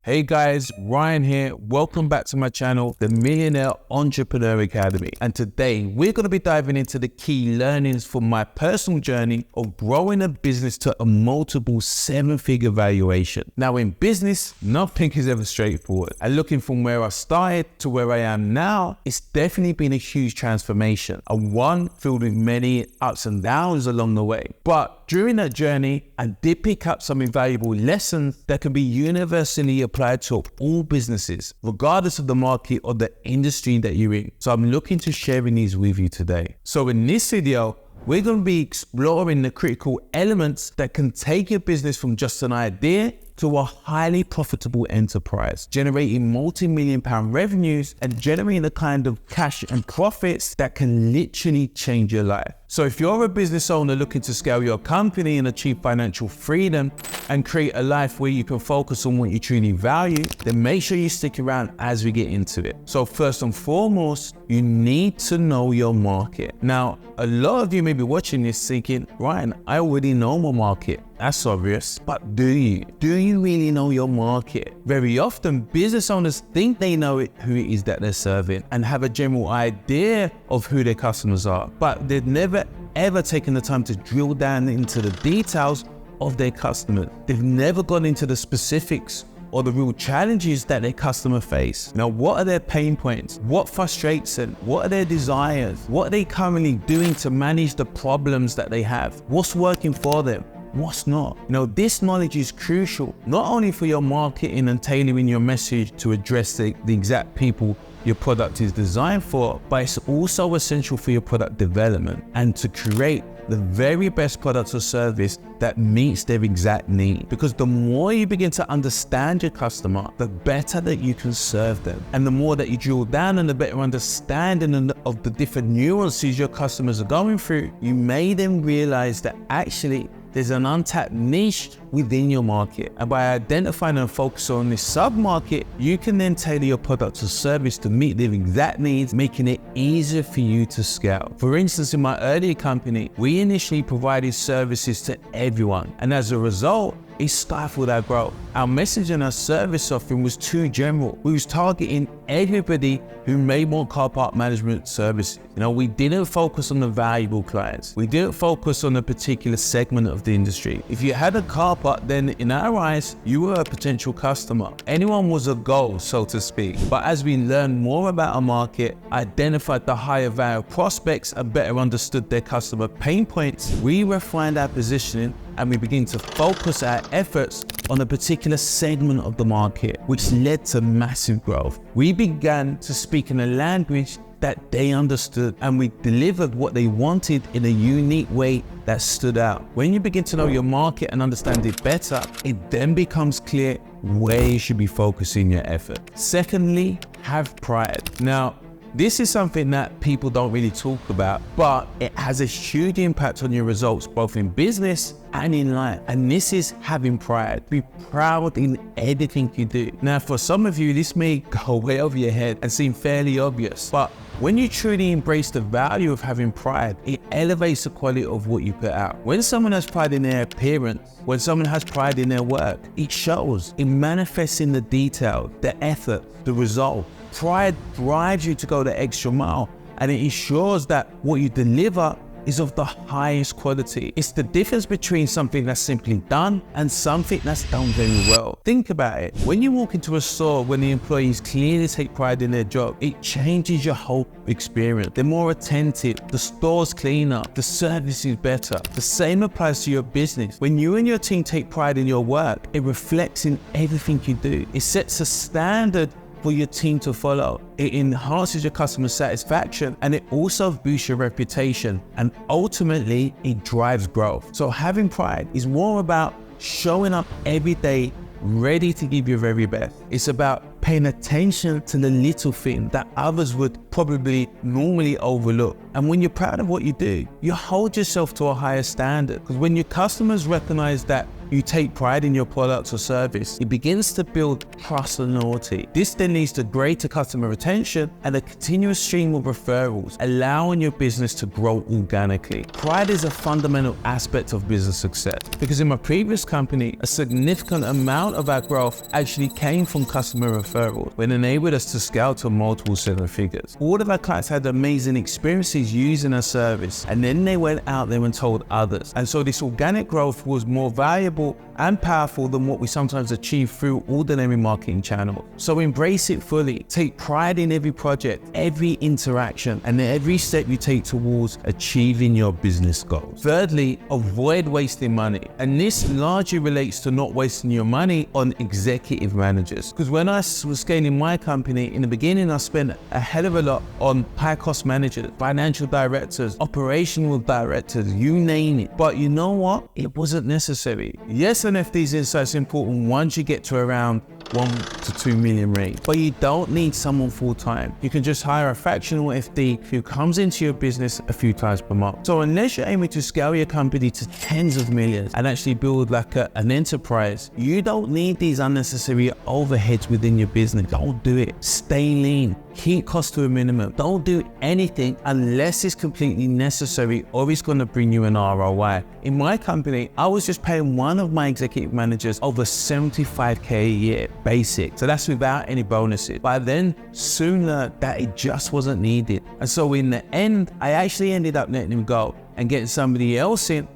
Hey guys, Ryan here. Welcome back to my channel, the Millionaire Entrepreneur Academy. And today we're going to be diving into the key learnings from my personal journey of growing a business to a multiple seven-figure valuation. Now in business, nothing is ever straightforward. And looking from where I started to where I am now, it's definitely been a huge transformation. And one filled with many ups and downs along the way. But during that journey, I did pick up some invaluable lessons that can be universally applied to all businesses, regardless of the market or the industry that you're in. So I'm looking to sharing these with you today. So in this video, we're going to be exploring the critical elements that can take your business from just an idea to a highly profitable enterprise, generating multi-million-pound revenues and generating the kind of cash and profits that can literally change your life. So if you're a business owner looking to scale your company and achieve financial freedom and create a life where you can focus on what you truly value, then make sure you stick around as we get into it. So first and foremost, you need to know your market. Now, a lot of you may be watching this thinking, Ryan, I already know my market. That's obvious, but do you? Do you really know your market? Very often, business owners think they know who it is that they're serving and have a general idea of who their customers are, but they've never ever taken the time to drill down into the details of their customers. They've never gone into the specifics or the real challenges that their customer face. Now, what are their pain points? What frustrates them? What are their desires? What are they currently doing to manage the problems that they have? What's working for them? What's not? This knowledge is crucial, not only for your marketing and tailoring your message to address the exact people your product is designed for, but it's also essential for your product development and to create the very best product or service that meets their exact need. Because the more you begin to understand your customer, the better that you can serve them. And the more that you drill down and the better understanding of the different nuances your customers are going through, you may then realize that actually there's an untapped niche within your market. And by identifying and focusing on this sub-market, you can then tailor your product or service to meet their exact needs, making it easier for you to scale. For instance, in my earlier company, we initially provided services to everyone. And as a result, it stifled our growth. Our message and our service offering was too general. We was targeting everybody who may want car park management services. We didn't focus on the valuable clients. We didn't focus on a particular segment of the industry. If you had a car park, then in our eyes, you were a potential customer. Anyone was a goal, so to speak. But as we learned more about our market, identified the higher value prospects and better understood their customer pain points, we refined our positioning and we begin to focus our efforts on a particular segment of the market, which led to massive growth. We began to speak in a language that they understood, and we delivered what they wanted in a unique way that stood out. When you begin to know your market and understand it better, it then becomes clear where you should be focusing your effort. Secondly, have pride. Now, this is something that people don't really talk about, but it has a huge impact on your results, both in business and in life. And this is having pride. Be proud in everything you do. Now, for some of you, this may go way over your head and seem fairly obvious, but when you truly embrace the value of having pride, it elevates the quality of what you put out. When someone has pride in their appearance, when someone has pride in their work, it shows. It manifests in the detail, the effort, the result. Pride drives you to go the extra mile, and it ensures that what you deliver is of the highest quality. It's the difference between something that's simply done and something that's done very well. Think about it. When you walk into a store, when the employees clearly take pride in their job, it changes your whole experience. They're more attentive, the store's cleaner, the service is better. The same applies to your business. When you and your team take pride in your work, it reflects in everything you do. It sets a standard for your team to follow. It enhances your customer satisfaction, and it also boosts your reputation, and ultimately it drives growth. So having pride is more about showing up every day ready to give your very best. It's about paying attention to the little thing that others would probably normally overlook. And when you're proud of what you do, you hold yourself to a higher standard, because when your customers recognize that you take pride in your product or service, it begins to build trust and loyalty. This then leads to greater customer retention and a continuous stream of referrals, allowing your business to grow organically. Pride is a fundamental aspect of business success because in my previous company, a significant amount of our growth actually came from customer referrals, which enabled us to scale to multiple seven figures. All of our clients had amazing experiences using our service, and then they went out there and told others. And so this organic growth was more valuable and powerful than what we sometimes achieve through ordinary marketing channels. So embrace it fully. Take pride in every project, every interaction, and every step you take towards achieving your business goals. Thirdly, avoid wasting money. And this largely relates to not wasting your money on executive managers. Because when I was scaling my company, in the beginning, I spent a hell of a lot on high cost managers, financial directors, operational directors, you name it. But you know what? It wasn't necessary. Yes, NFT's insights important once you get to around 1 to 2 million range, but you don't need someone full time. You can just hire a fractional FD who comes into your business a few times per month. So unless you're aiming to scale your company to tens of millions and actually build like an enterprise, you don't need these unnecessary overheads within your business. Don't do it. Stay lean. Keep costs to a minimum. Don't do anything unless it's completely necessary or it's going to bring you an ROI. In my company, I was just paying one of my executive managers over 75K a year, basic. So that's without any bonuses. But I then soon learned that it just wasn't needed. And so in the end, I actually ended up letting him go and getting somebody else in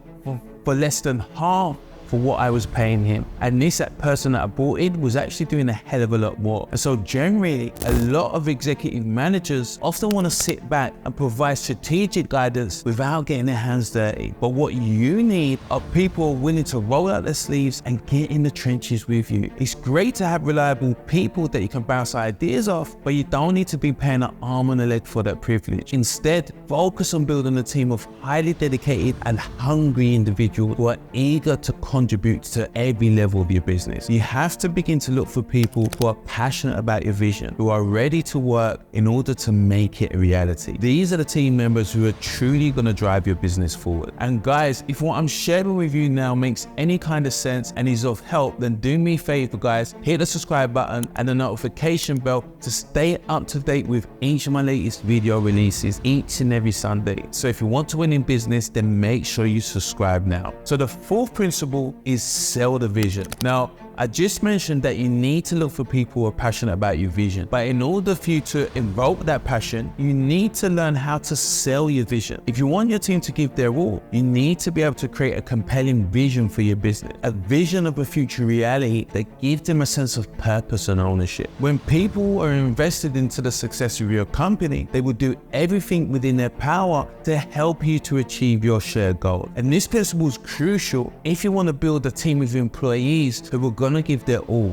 for less than half for what I was paying him. And this person that I brought in was actually doing a hell of a lot more. And so generally, a lot of executive managers often want to sit back and provide strategic guidance without getting their hands dirty. But what you need are people willing to roll out their sleeves and get in the trenches with you. It's great to have reliable people that you can bounce ideas off, but you don't need to be paying an arm and a leg for that privilege. Instead, focus on building a team of highly dedicated and hungry individuals who are eager to contribute to every level of your business. You have to begin to look for people who are passionate about your vision, who are ready to work in order to make it a reality. These are the team members who are truly going to drive your business forward. And guys, if what I'm sharing with you now makes any kind of sense and is of help, then do me a favor, guys, hit the subscribe button and the notification bell to stay up to date with each of my latest video releases each and every Sunday. So if you want to win in business, then make sure you subscribe now. So the fourth principle is sell the vision. Now, I just mentioned that you need to look for people who are passionate about your vision. But in order for you to invoke that passion, you need to learn how to sell your vision. If you want your team to give their all, you need to be able to create a compelling vision for your business, a vision of a future reality that gives them a sense of purpose and ownership. When people are invested into the success of your company, they will do everything within their power to help you to achieve your shared goal. And this principle is crucial if you want to build a team of employees who will gonna give their all,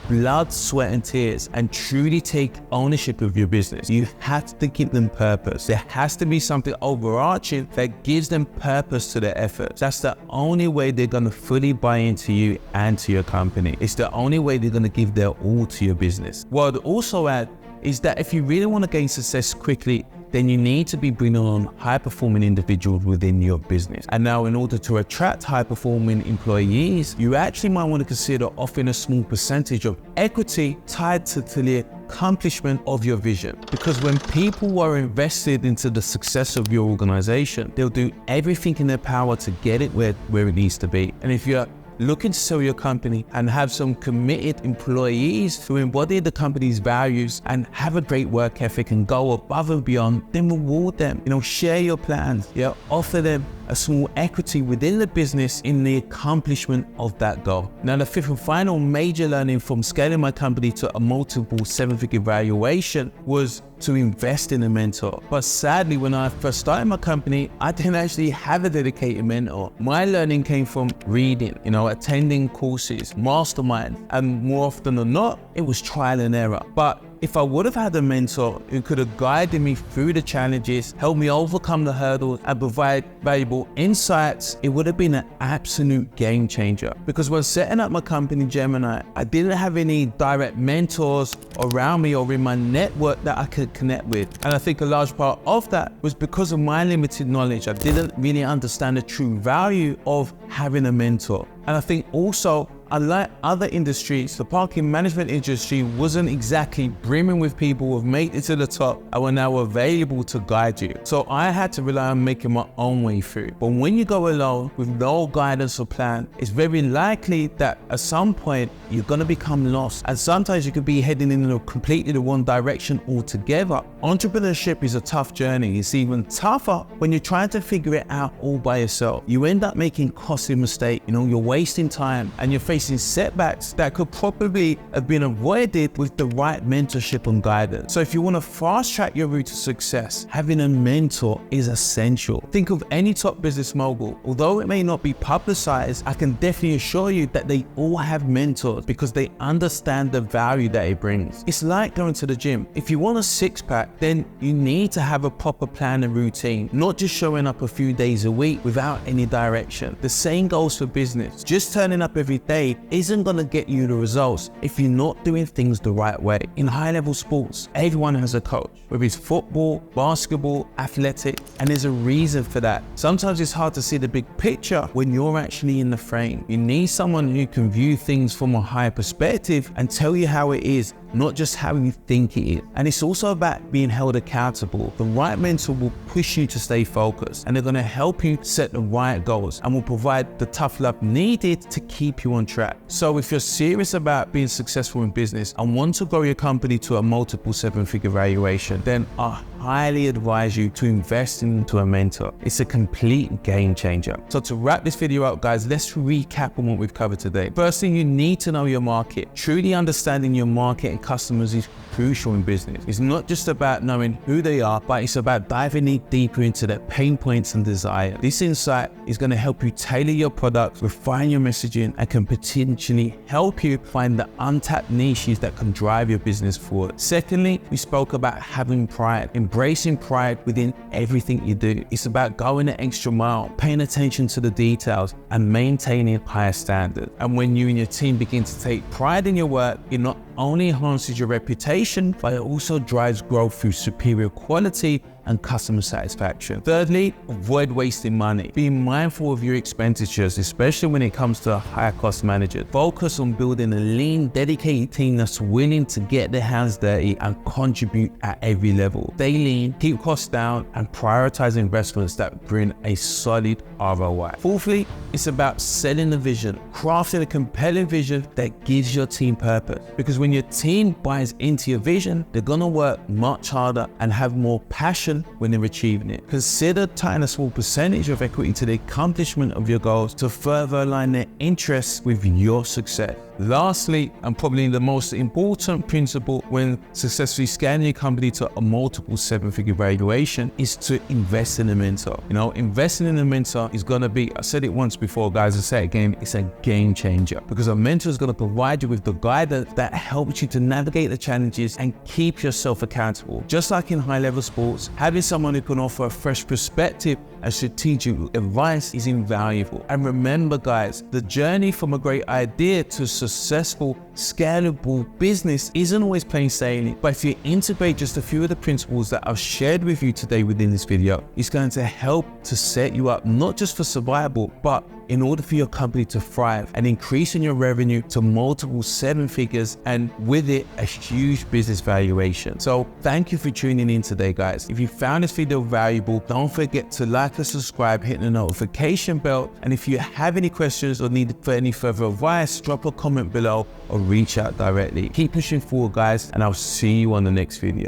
blood, sweat and tears, and truly take ownership of your business. You have to give them purpose. There has to be something overarching that gives them purpose to their efforts. That's the only way they're gonna fully buy into you and to your company. It's the only way they're gonna give their all to your business. What I'd also add is that if you really want to gain success quickly, then you need to be bringing on high-performing individuals within your business. And now, in order to attract high-performing employees, you actually might want to consider offering a small percentage of equity tied to the accomplishment of your vision. Because when people are invested into the success of your organization, they'll do everything in their power to get it where it needs to be. And if you're looking to sell your company and have some committed employees who embody the company's values and have a great work ethic and go above and beyond, then reward them. Share your plans. Offer them a small equity within the business in the accomplishment of that goal. Now, the fifth and final major learning from scaling my company to a multiple seven-figure valuation was to invest in a mentor. But sadly, when I first started my company, I didn't actually have a dedicated mentor. My learning came from reading, attending courses, masterminds, and more often than not, it was trial and error. But if I would have had a mentor who could have guided me through the challenges, helped me overcome the hurdles, and provide valuable insights, it would have been an absolute game changer. Because when setting up my company, Gemini, I didn't have any direct mentors around me or in my network that I could connect with. And I think a large part of that was because of my limited knowledge. I didn't really understand the true value of having a mentor. And I think also, unlike other industries, the parking management industry wasn't exactly brimming with people who have made it to the top and were now available to guide you. So I had to rely on making my own way through. But when you go alone with no guidance or plan, it's very likely that at some point you're going to become lost. And sometimes you could be heading in a completely the wrong direction altogether. Entrepreneurship is a tough journey. It's even tougher when you're trying to figure it out all by yourself. You end up making costly mistakes. You're wasting time and you're facing setbacks that could probably have been avoided with the right mentorship and guidance. So if you want to fast track your route to success, having a mentor is essential. Think of any top business mogul. Although it may not be publicized, I can definitely assure you that they all have mentors because they understand the value that it brings. It's like going to the gym. If you want a six-pack, then you need to have a proper plan and routine, not just showing up a few days a week without any direction. The same goes for business. Just turning up every day isn't going to get you the results if you're not doing things the right way. In high-level sports, everyone has a coach, whether it's football, basketball, athletic, and there's a reason for that. Sometimes it's hard to see the big picture when you're actually in the frame. You need someone who can view things from a higher perspective and tell you how it is, not just how you think it is. And it's also about being held accountable. The right mentor will push you to stay focused, and they're going to help you set the right goals and will provide the tough love needed to keep you on track. So if you're serious about being successful in business and want to grow your company to a multiple seven-figure valuation, then I highly advise you to invest into a mentor. It's a complete game changer. So to wrap this video out, guys, let's recap on what we've covered today. First thing, you need to know your market. Truly understanding your market and customers is crucial in business. It's not just about knowing who they are, but it's about diving deeper into their pain points and desires. This insight is going to help you tailor your product, refine your messaging, and can potentially help you find the untapped niches that can drive your business forward. Secondly, we spoke about having pride, embracing pride within everything you do. It's about going an extra mile, paying attention to the details, and maintaining higher standards. And when you and your team begin to take pride in your work, it not only enhances your reputation, but it also drives growth through superior quality and customer satisfaction. Thirdly, avoid wasting money. Be mindful of your expenditures, especially when it comes to higher cost managers. Focus on building a lean, dedicated team that's willing to get their hands dirty and contribute at every level. Stay lean, keep costs down, and prioritize investments that bring a solid ROI. Fourthly, it's about selling the vision, crafting a compelling vision that gives your team purpose. Because when your team buys into your vision, they're gonna work much harder and have more passion when they're achieving it. Consider tying a small percentage of equity to the accomplishment of your goals to further align their interests with your success. Lastly, and probably the most important principle when successfully scaling your company to a multiple seven-figure valuation is to invest in a mentor. Investing in a mentor is going to be, I said it once before, guys, I say it again, it's a game changer, because a mentor is going to provide you with the guidance that helps you to navigate the challenges and keep yourself accountable. Just like in high-level sports, having someone who can offer a fresh perspective and strategic advice is invaluable. And remember, guys, the journey from a great idea to successful, scalable business isn't always plain sailing. But if you integrate just a few of the principles that I've shared with you today within this video, it's going to help to set you up not just for survival, but in order for your company to thrive and increasing your revenue to multiple seven figures, and with it, a huge business valuation. So thank you for tuning in today, guys. If you found this video valuable, don't forget to like and subscribe, hit the notification bell. And if you have any questions or need for any further advice, drop a comment below or reach out directly. Keep pushing forward, guys, and I'll see you on the next video.